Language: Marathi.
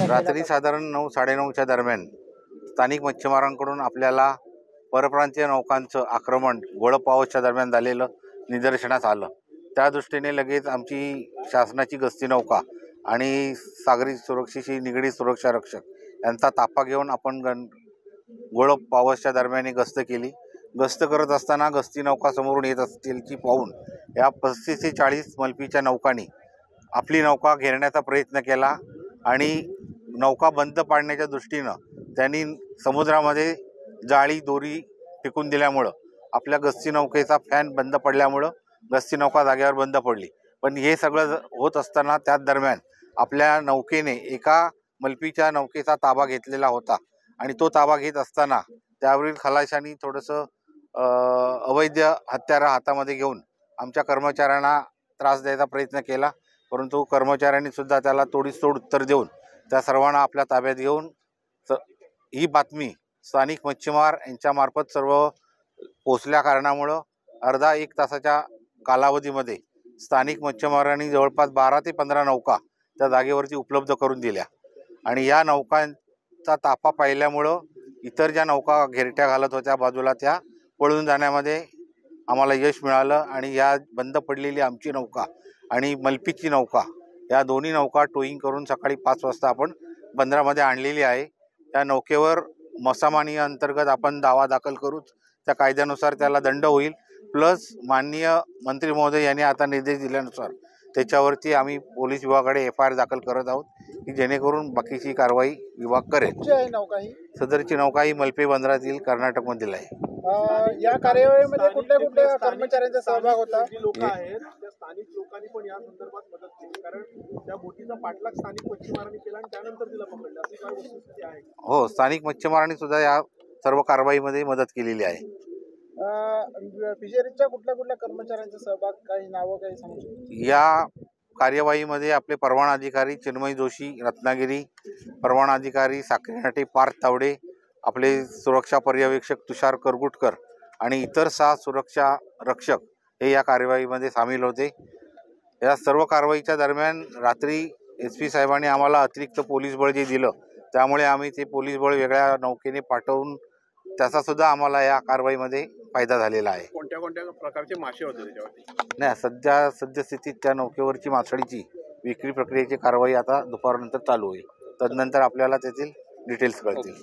रात्री साधारण 9-9:30च्या दरम्यान स्थानिक मच्छीमारांकडून आपल्याला परप्रांतीय नौकांचं आक्रमण गोळपावसच्या दरम्यान झालेलं निदर्शनास आलं। त्या दृष्टीने लगेच आमची शासनाची गस्ती नौका आणि सागरी सुरक्षेशी निगडीत सुरक्षा रक्षक यांचा ताफा घेऊन आपण गोळपावसच्या दरम्यान गस्त केली। गस्त करत असताना गस्ती नौका समोरून येत असतीलची पाहून या 35 ते 40 मल्पीच्या नौकांनी आपली नौका घेरण्याचा प्रयत्न केला आणि नौका बंद पाडण्याच्या दृष्टीनं त्यांनी समुद्रामध्ये जाळी दोरी फेकून दिल्यामुळं आपल्या गस्ती नौकेचा फॅन बंद पडल्यामुळं गस्ती नौका जागेवर बंद पडली। पण हे सगळं होत असताना त्याच दरम्यान आपल्या नौकेने एका मल्पीच्या नौकेचा ताबा घेतलेला होता आणि तो ताबा घेत असताना त्यावरील खलाशांनी थोडंसं अवैध हत्यारं हातामध्ये घेऊन आमच्या कर्मचाऱ्यांना त्रास द्यायचा प्रयत्न केला, परंतु कर्मचाऱ्यांनी सुद्धा त्याला तोडीसतोड उत्तर देऊन त्या सर्वांना आपल्या ताब्यात घेऊन ही बातमी स्थानिक मच्छीमार यांच्यामार्फत सर्व पोचल्या कारणामुळं अर्धा 1 तासाच्या कालावधीमध्ये स्थानिक मच्छीमारांनी जवळपास 12 ते 15 नौका त्या जागेवरती उपलब्ध करून दिल्या आणि या नौकांचा ताफा पाहिल्यामुळं इतर ज्या नौका घेरट्या घालत होत्या बाजूला त्या पळून जाण्यामध्ये आम्हाला यश मिळालं आणि या बंद पडलेली आमची नौका आणि मल्पीची नौका या दोन्ही नौका टोईंग करून सकाळी 5 वाजता आपण बंदरामध्ये आणलेली आहे। त्या नौकेवर मसामानी अंतर्गत आपण दावा दाखल करू, त्या कायद्यानुसार त्याला दंड होईल। प्लस माननीय मंत्री महोदय यांनी आता निर्देश दिल्यानुसार त्याच्यावरती आम्ही पोलीस विभागाकडे FIR दाखल करत आहोत की जेणेकरून बाकीची कारवाई विभाग करेल। सदरची नौका ही मल्पे बंदरातील कर्नाटकमधील आहे। या कार्यवाहीमध्ये कुठल्या कुठल्या कर्मचाऱ्यांचा सहभाग होता? लोक आहेत त्या स्थानिक लोकांनी पण या संदर्भात मदत केली, कारण त्या बोटीचा पाठलाग स्थानिक मच्छीमारांनी केला आणि त्यानंतर तिला पकडलं, अशी काय वस्तुस्थिती आहे? हो, स्थानिक मच्छीमारांनी सुद्धा या सर्व कारवाईमध्ये मदत केलेली आहे। फिशरीजच्या कुठल्या कुठल्या कर्मचाऱ्यांचा सहभाग, काही नावं काही सांगू शकता? या कार्यवाहीमध्ये आपले परवाना अधिकारी चिन्मय जोशी रत्नागिरी, परवाना अधिकारी साखरेनाटे पार्थ तावडे, आपले सुरक्षा पर्यवेक्षक तुषार करगुटकर आणि इतर 6 सुरक्षा रक्षक हे या कार्यवाहीमध्ये सामील होते। या सर्व कारवाईच्या दरम्यान रात्री SP साहेबांनी आम्हाला अतिरिक्त पोलीस बळ जे दिलं त्यामुळे आम्ही ते पोलीस बळ वेगळ्या नौकेने पाठवून त्याचा सुद्धा आम्हाला या कारवाईमध्ये फायदा झालेला आहे। कोणत्या कोणत्या प्रकारचे मासे होते त्याच्यावरती? नाही, सद्यस्थितीत त्या नौकेवरची मासळीची विक्री प्रक्रियेची कारवाई आता दुपारनंतर चालू होईल, तदनंतर आपल्याला त्यातील डिटेल्स कळतील।